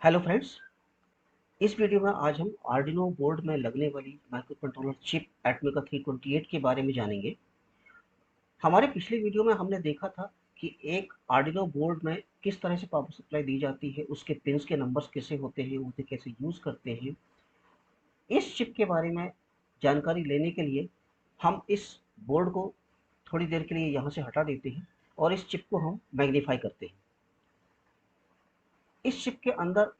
Hello friends. इस video में आज हम आर्डिनो बोर्ड में लगने वाली माइक्रो कंट्रोलर चिप एटमेका 328 के बारे में जानेंगे। हमारे पिछले वीडियो में हमने देखा था कि एक आर्डिनो बोर्ड में किस तरह से पावर सप्लाई दी जाती है, उसके पिंस के नंबर्स कैसे होते हैं, उसे कैसे यूज करते हैं। इस चिप के बारे में जानकारी लेने के लिए हम इस बोर्ड को थोड़ी देर के लिए यहाँ से हटा देते हैं और इस चिप को हम मैग्नीफाई करते हैं। इस चिप के अंदर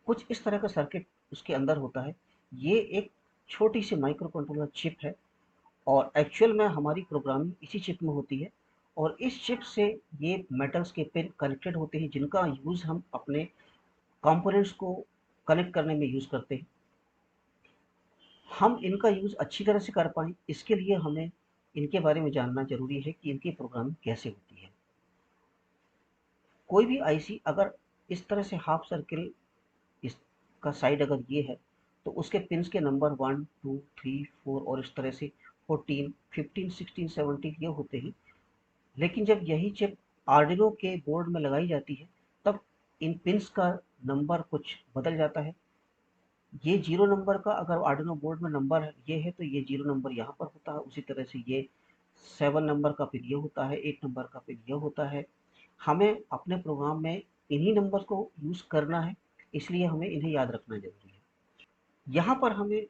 कुछ इस तरह का सर्किट उसके अंदर होता है। ये एक छोटी सी माइक्रो कंट्रोलर चिप है और एक्चुअल में हमारी प्रोग्रामिंग इसी चिप में होती है। और इस चिप से ये मेटल्स के पिन कनेक्टेड होते हैं जिनका यूज़ हम अपने कंपोनेंट्स को कनेक्ट करने में यूज़ करते हैं। हम इनका यूज़ अच्छी तरह से कर पाएँ इसके लिए हमें इनके बारे में जानना ज़रूरी है कि इनकी प्रोग्रामिंग कैसे होती है। कोई भी आईसी अगर इस तरह से हाफ सर्किल इसका साइड अगर ये है तो उसके पिंस के नंबर 1 2 3 4 और इस तरह से 14 15 16 17 ये होते हैं। लेकिन जब यही चिप आर्डिनो के बोर्ड में लगाई जाती है तब इन पिंस का नंबर कुछ बदल जाता है। ये 0 नंबर का अगर आर्डिनो बोर्ड में नंबर ये है तो ये 0 नंबर यहाँ पर होता है। उसी तरह से ये 7 नंबर का पिन ये होता है, 8 नंबर का पिन ये होता है। हमें अपने प्रोग्राम में इन्हीं नंबर को यूज़ करना है, इसलिए हमें इन्हें याद रखना ज़रूरी है। यहाँ पर हमें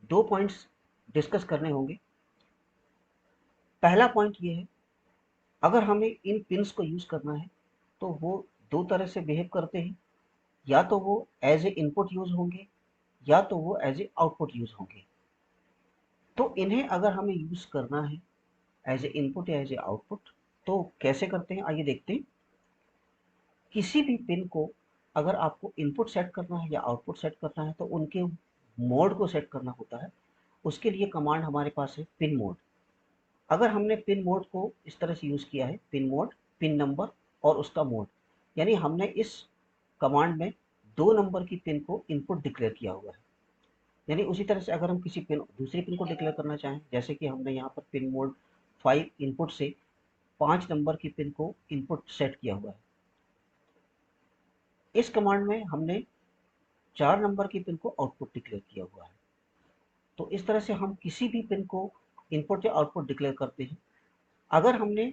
2 पॉइंट्स डिस्कस करने होंगे। पहला पॉइंट ये है, अगर हमें इन पिन्स को यूज़ करना है तो वो 2 तरह से बिहेव करते हैं। या तो वो एज ए इनपुट यूज़ होंगे या तो वो एज ए आउटपुट यूज़ होंगे। तो इन्हें अगर हमें यूज़ करना है एज ए इनपुट या एज ए आउटपुट तो कैसे करते हैं आइए देखते हैं। किसी भी पिन को अगर आपको इनपुट सेट करना है या आउटपुट सेट करना है तो उनके मोड को सेट करना होता है। उसके लिए कमांड हमारे पास है पिन मोड। अगर हमने पिन मोड को इस तरह से यूज़ किया है, पिन मोड, पिन नंबर और उसका मोड, यानी हमने इस कमांड में 2 नंबर की पिन को इनपुट डिक्लेयर किया हुआ है। यानी उसी तरह से अगर हम किसी पिन दूसरी पिन को डिक्लेयर करना चाहें, जैसे कि हमने यहाँ पर पिन मोड 5 इनपुट से 5 नंबर की पिन को इनपुट सेट किया हुआ है। इस कमांड में हमने 4 नंबर की पिन को आउटपुट डिक्लेयर किया हुआ है। तो इस तरह से हम किसी भी पिन को इनपुट या आउटपुट डिक्लेयर करते हैं। अगर हमने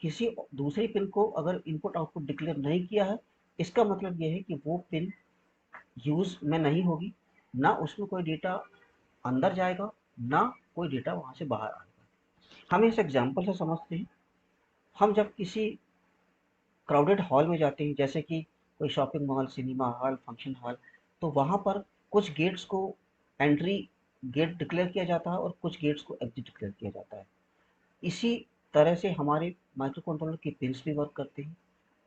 किसी दूसरी पिन को अगर इनपुट आउटपुट डिक्लेयर नहीं किया है, इसका मतलब ये है कि वो पिन यूज में नहीं होगी, ना उसमें कोई डेटा अंदर जाएगा, ना कोई डेटा वहां से बाहर आएगा। हम इस एग्जाम्पल से समझते हैं। हम जब किसी क्राउडेड हॉल में जाते हैं, जैसे कि कोई shopping mall, cinema hall, function hall, तो वहां पर कुछ गेट्स को एंट्री गेट डिक्लेयर किया जाता है और कुछ गेट्स को एग्जिट डिक्लेयर किया जाता है। इसी तरह से हमारे माइक्रो कंट्रोलर की पिन्स भी वर्क करते हैं।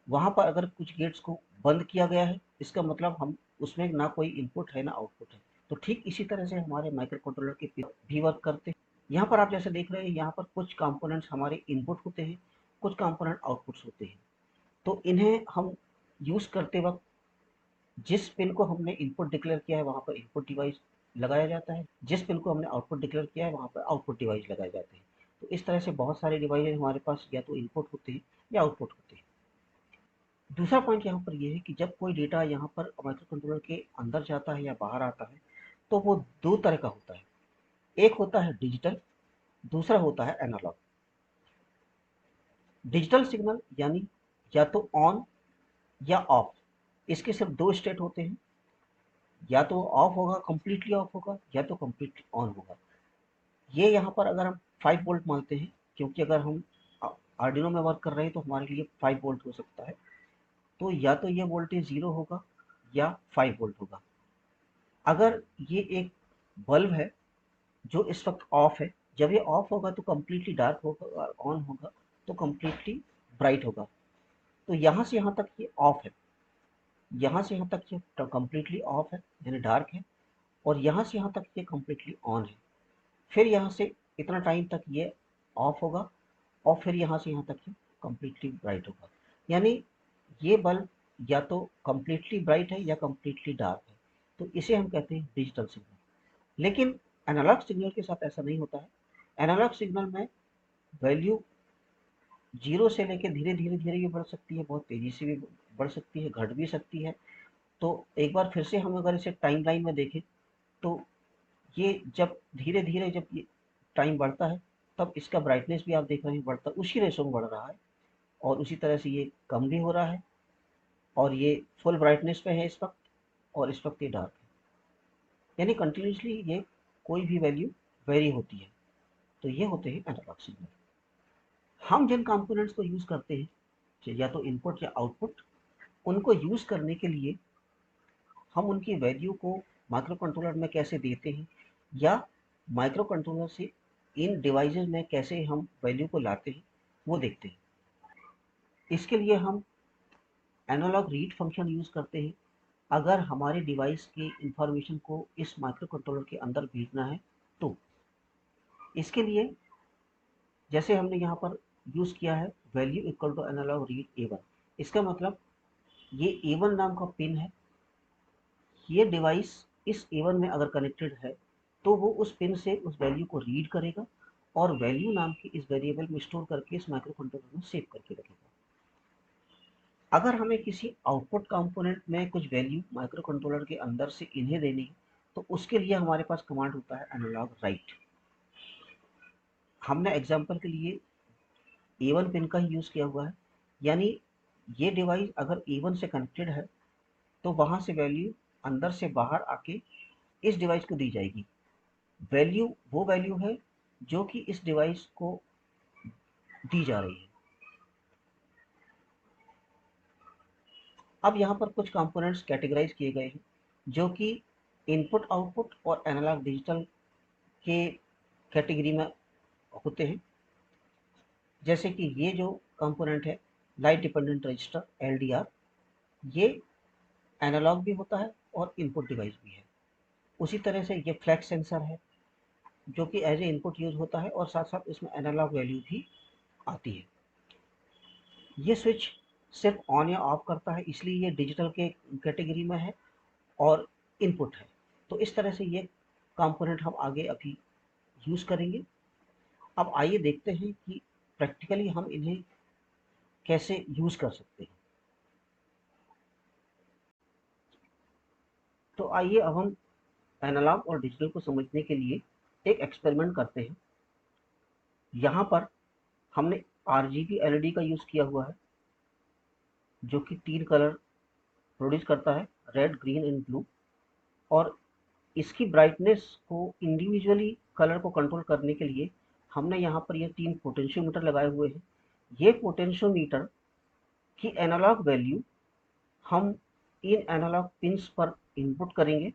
वहाँ पर अगर कुछ गेट्स को बंद किया गया है, इसका मतलब हम उसमें ना कोई इनपुट है ना आउटपुट है। तो ठीक इसी तरह से हमारे माइक्रो कंट्रोलर के पिन भी वर्क करते हैं। यहाँ पर आप जैसे देख रहे हैं, यहाँ पर कुछ कंपोनेंट्स हमारे इनपुट होते हैं, कुछ कंपोनेंट आउटपुट्स होते हैं। तो इन्हें हम यूज़ करते वक्त जिस पिन को हमने इनपुट डिक्लेयर किया है वहाँ पर इनपुट डिवाइस लगाया जाता है, जिस पिन को हमने आउटपुट डिक्लेयर किया है वहाँ पर आउटपुट डिवाइस लगाए जाते हैं। तो इस तरह से बहुत सारे डिवाइस हमारे पास या तो इनपुट होते हैं या आउटपुट होते हैं। दूसरा पॉइंट यहाँ पर ये है कि जब कोई डेटा यहाँ पर माइक्रो कंट्रोलर के अंदर जाता है या बाहर आता है तो वो 2 तरह का होता है। एक होता है डिजिटल, दूसरा होता है एनालॉग। डिजिटल सिग्नल यानी या तो ऑन या ऑफ, इसके सिर्फ 2 स्टेट होते हैं। या तो ऑफ होगा, कंप्लीटली ऑफ होगा, या तो कंप्लीटली ऑन होगा। ये यहाँ पर अगर हम 5 वोल्ट मानते हैं, क्योंकि अगर हम आर्डिनो में वर्क कर रहे हैं तो हमारे लिए 5 वोल्ट हो सकता है। तो या तो ये वोल्टेज 0 होगा या 5 वोल्ट होगा। अगर ये एक बल्ब है जो इस वक्त ऑफ है, जब ये ऑफ होगा तो कंप्लीटली डार्क होगा और ऑन होगा तो कंप्लीटली ब्राइट होगा। तो यहाँ से यहाँ तक ये ऑफ है, यहाँ से यहाँ तक ये कंप्लीटली ऑफ है यानी डार्क है, और यहाँ से यहाँ तक ये कंप्लीटली ऑन है। फिर यहाँ से इतना टाइम तक ये ऑफ होगा और फिर यहाँ से यहाँ तक ये कंप्लीटली ब्राइट होगा। यानी ये बल्ब या तो कंप्लीटली ब्राइट है या कंप्लीटली डार्क है। तो इसे हम कहते हैं डिजिटल सिग्नल। लेकिन एनालॉग सिग्नल के साथ ऐसा नहीं होता है। एनालॉग सिग्नल में वैल्यू 0 से लेकर धीरे धीरे धीरे भी बढ़ सकती है, बहुत तेजी से भी बढ़ सकती है, घट भी सकती है। तो एक बार फिर से हम अगर इसे टाइम लाइन में देखें तो ये जब धीरे धीरे जब ये टाइम बढ़ता है तब इसका ब्राइटनेस भी आप देख रहे हैं बढ़ता, उसी रेशो में बढ़ रहा है और उसी तरह से ये कम भी हो रहा है और ये फुल ब्राइटनेस पे है इस वक्त और इस वक्त ये डार्क है, यानी कंटिन्यूसली ये कोई भी वैल्यू वेरी होती है। तो ये होते हैं एनालॉग सिग्नल। हम जिन कंपोनेंट्स को यूज करते हैं या तो इनपुट या आउटपुट, उनको यूज करने के लिए हम उनकी वैल्यू को माइक्रो कंट्रोलर में कैसे देते हैं या माइक्रो कंट्रोलर से इन डिवाइसेस में कैसे हम वैल्यू को लाते हैं वो देखते हैं। इसके लिए हम एनालॉग रीड फंक्शन यूज करते हैं अगर हमारे डिवाइस के इंफॉर्मेशन को इस माइक्रो कंट्रोलर के अंदर भेजना है तो। इसके लिए जैसे हमने यहाँ पर यूज किया है value equal to analogue read A1, इसका मतलब ये A1 नाम का पिन है, ये डिवाइस इस A1 में अगर कनेक्टेड है तो वो उस पिन से उस वैल्यू को रीड करेगा और वैल्यू नाम की इस वेरिएबल में स्टोर करके इस माइक्रो कंट्रोलर में सेव करके रखेगा। अगर हमें किसी आउटपुट कंपोनेंट में कुछ वैल्यू माइक्रो कंट्रोलर के अंदर से इन्हें देनी है तो उसके लिए हमारे पास कमांड होता है एनालॉग राइट। हमने एग्जांपल के लिए A1 पिन का ही यूज किया हुआ है, यानी ये डिवाइस अगर A1 से कनेक्टेड है तो वहां से वैल्यू अंदर से बाहर आके इस डिवाइस को दी जाएगी। वैल्यू वो वैल्यू है जो कि इस डिवाइस को दी जा रही है। अब यहाँ पर कुछ कंपोनेंट्स कैटेगराइज किए गए हैं जो कि इनपुट आउटपुट और एनालॉग डिजिटल के कैटेगरी में होते हैं। जैसे कि ये जो कंपोनेंट है लाइट डिपेंडेंट रजिस्टर LDR, ये एनालॉग भी होता है और इनपुट डिवाइस भी है। उसी तरह से ये फ्लैश सेंसर है जो कि एज ए इनपुट यूज होता है और साथ साथ इसमें एनालॉग वैल्यू भी आती है। ये स्विच सिर्फ ऑन या ऑफ करता है, इसलिए ये डिजिटल के कैटेगरी में है और इनपुट है। तो इस तरह से ये कंपोनेंट हम आगे अभी यूज करेंगे। अब आइए देखते हैं कि प्रैक्टिकली हम इन्हें कैसे यूज कर सकते हैं। तो आइए अब हम एनालॉग और डिजिटल को समझने के लिए एक एक्सपेरिमेंट करते हैं। यहाँ पर हमने RGB LED का यूज किया हुआ है जो कि 3 कलर प्रोड्यूस करता है, रेड, ग्रीन एंड ब्लू। और इसकी ब्राइटनेस को इंडिविजुअली कलर को कंट्रोल करने के लिए हमने यहाँ पर ये 3 पोटेंशियोमीटर लगाए हुए हैं। ये पोटेंशियोमीटर की एनालॉग वैल्यू हम इन एनालॉग पिंस पर इनपुट करेंगे,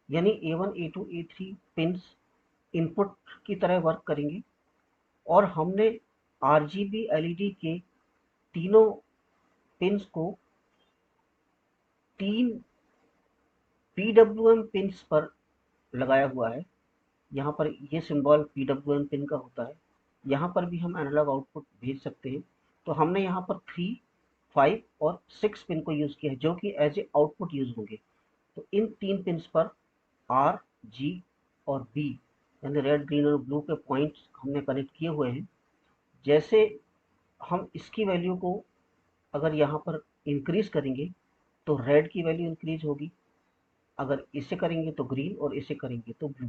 यानी A1 A2 A3 pins input की तरह वर्क करेंगे और हमने RGB LED के तीनों पिंस को 3 PWM पिंस पर लगाया हुआ है। यहाँ पर ये सिंबल PWM पिन का होता है। यहाँ पर भी हम एनालॉग आउटपुट भेज सकते हैं। तो हमने यहाँ पर 3, 5 और 6 पिन को यूज किया है जो कि एज ए आउटपुट यूज होंगे। तो इन 3 पिंस पर R, G और B यानी रेड, ग्रीन और ब्लू के पॉइंट्स हमने कनेक्ट किए हुए हैं। जैसे हम इसकी वैल्यू को अगर यहाँ पर इंक्रीज करेंगे तो रेड की वैल्यू इंक्रीज होगी, अगर इसे करेंगे तो ग्रीन और इसे करेंगे तो ब्लू।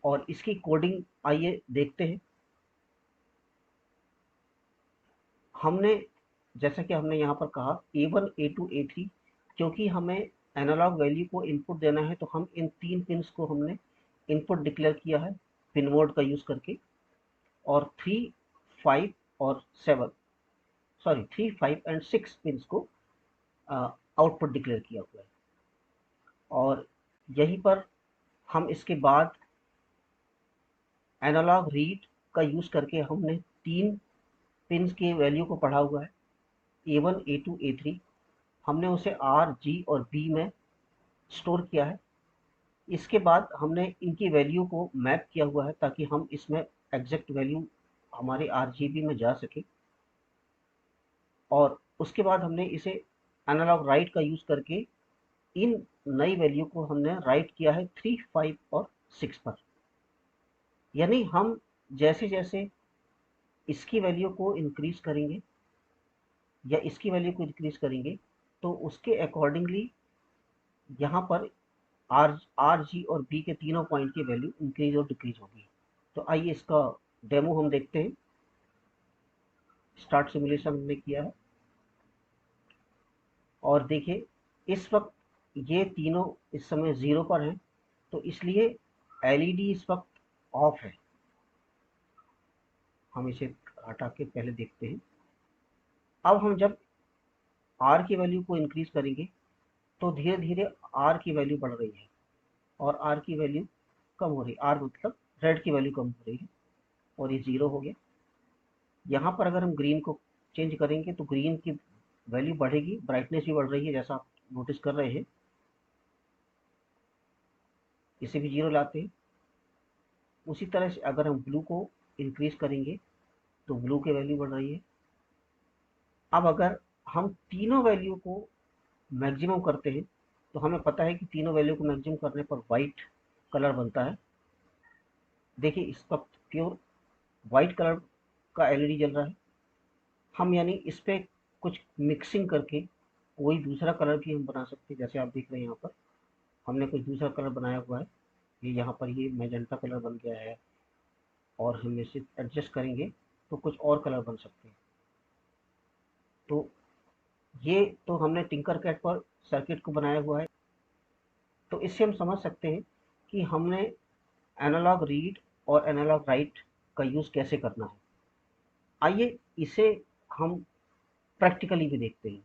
और इसकी कोडिंग आइए देखते हैं। हमने जैसा कि हमने यहाँ पर कहा A1 A2 A3, क्योंकि हमें एनालॉग वैल्यू को इनपुट देना है तो हम इन 3 पिंस को हमने इनपुट डिक्लेयर किया है पिन मोड का यूज करके। और 3, 5 और 7 सॉरी 3, 5 एंड 6 पिंस को आउटपुट डिक्लेयर किया हुआ है। और यहीं पर हम इसके बाद एनालॉग रीड का यूज करके हमने 3 पिंस की वैल्यू को पढ़ा हुआ है A1 A2 A3। हमने उसे R, G और B में स्टोर किया है। इसके बाद हमने इनकी वैल्यू को मैप किया हुआ है ताकि हम इसमें एग्जैक्ट वैल्यू हमारे RGB में जा सके। और उसके बाद हमने इसे एनालॉग राइट का यूज करके इन नई वैल्यू को हमने राइट किया है 3, 5 और 6 पर। यानी हम जैसे जैसे इसकी वैल्यू को इंक्रीज करेंगे या इसकी वैल्यू को इंक्रीज करेंगे तो उसके अकॉर्डिंगली यहाँ पर आर जी और बी के तीनों पॉइंट की वैल्यू इंक्रीज और डिक्रीज होगी। तो आइए इसका डेमो हम देखते हैं। स्टार्ट सिमुलेशन हमने किया है और देखिए इस वक्त ये तीनों इस समय 0 पर हैं, तो इसलिए एलईडी इस वक्त ऑफ है। हम इसे हटा के पहले देखते हैं। अब हम जब आर की वैल्यू को इंक्रीज करेंगे तो धीरे धीरे आर की वैल्यू बढ़ रही है और आर की वैल्यू कम हो रही है। आर मतलब रेड की वैल्यू कम हो रही है और ये 0 हो गया। यहाँ पर अगर हम ग्रीन को चेंज करेंगे तो ग्रीन की वैल्यू बढ़ेगी, ब्राइटनेस भी बढ़ रही है जैसा आप नोटिस कर रहे हैं। इसे भी 0 लाते हैं। उसी तरह से अगर हम ब्लू को इंक्रीज करेंगे तो ब्लू की वैल्यू बढ़ रही है। अब अगर हम तीनों वैल्यू को मैक्सिमम करते हैं तो हमें पता है कि तीनों वैल्यू को मैक्सिमम करने पर वाइट कलर बनता है। देखिए इस वक्त प्योर वाइट कलर का एलईडी जल रहा है। हम यानी इस पे कुछ मिक्सिंग करके कोई दूसरा कलर भी हम बना सकते हैं। जैसे आप देख रहे हैं यहाँ पर हमने कुछ दूसरा कलर बनाया हुआ है। ये यहाँ पर ये मैजेंटा कलर बन गया है और हम इसे एडजस्ट करेंगे तो कुछ और कलर बन सकते हैं। तो ये तो हमने टिंकर कैट पर सर्किट को बनाया हुआ है। तो इससे हम समझ सकते हैं कि हमने एनालॉग रीड और एनालॉग राइट का यूज़ कैसे करना है। आइए इसे हम प्रैक्टिकली भी देखते हैं।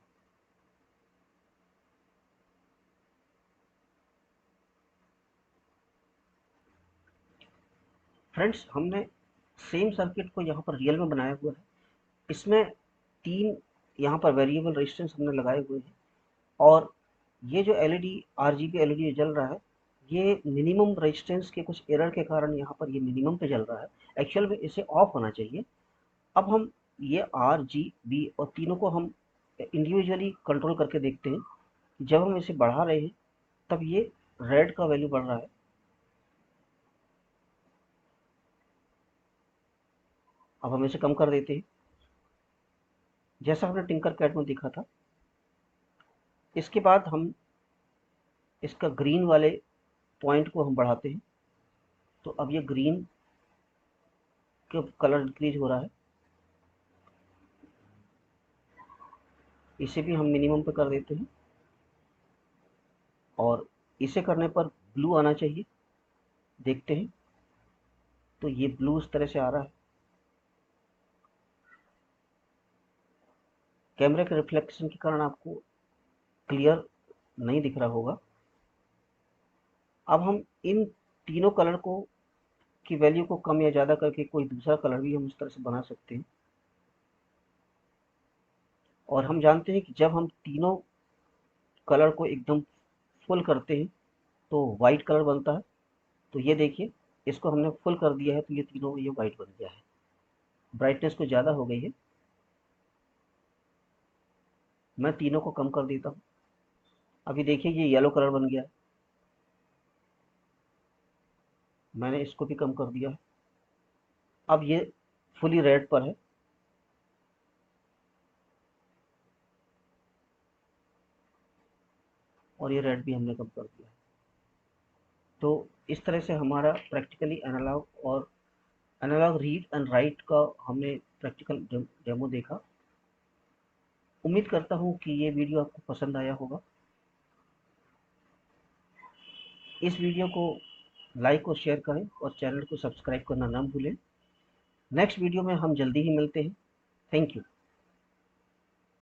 फ्रेंड्स, हमने सेम सर्किट को यहाँ पर रियल में बनाया हुआ है। इसमें 3 यहाँ पर वेरिएबल रेजिस्टेंस हमने लगाए हुए हैं और ये जो एलईडी आरजीबी एलईडी जल रहा है ये मिनिमम रेजिस्टेंस के कुछ एरर के कारण यहाँ पर ये मिनिमम पे जल रहा है। एक्चुअल में इसे ऑफ होना चाहिए। अब हम ये आर जी बी और तीनों को हम इंडिविजुअली कंट्रोल करके देखते हैं। जब हम इसे बढ़ा रहे हैं तब ये रेड का वैल्यू बढ़ रहा है। अब हम इसे कम कर देते हैं जैसा हमने टिंकर कैट में देखा था। इसके बाद हम इसका ग्रीन वाले पॉइंट को हम बढ़ाते हैं तो अब ये ग्रीन का कलर इंक्रीज हो रहा है। इसे भी हम मिनिमम पे कर देते हैं और इसे करने पर ब्लू आना चाहिए। देखते हैं तो ये ब्लू इस तरह से आ रहा है। कैमरे के रिफ्लेक्शन के कारण आपको क्लियर नहीं दिख रहा होगा। अब हम इन तीनों कलर को की वैल्यू को कम या ज़्यादा करके कोई दूसरा कलर भी हम इस तरह से बना सकते हैं। और हम जानते हैं कि जब हम तीनों कलर को एकदम फुल करते हैं तो वाइट कलर बनता है। तो ये देखिए इसको हमने फुल कर दिया है तो ये तीनों ये वाइट बन गया है। ब्राइटनेस कुछ ज़्यादा हो गई है। मैं तीनों को कम कर देता हूँ। अभी देखिए ये येलो कलर बन गया है। मैंने इसको भी कम कर दिया है। अब ये फुली रेड पर है। और ये रेड भी हमने कम कर दिया है। तो इस तरह से हमारा प्रैक्टिकली एनालॉग और एनालॉग रीड एंड राइट का हमने प्रैक्टिकल डेमो देखा। उम्मीद करता हूँ कि ये वीडियो आपको पसंद आया होगा। इस वीडियो को लाइक और शेयर करें और चैनल को सब्सक्राइब करना ना भूलें। नेक्स्ट वीडियो में हम जल्दी ही मिलते हैं। Thank you.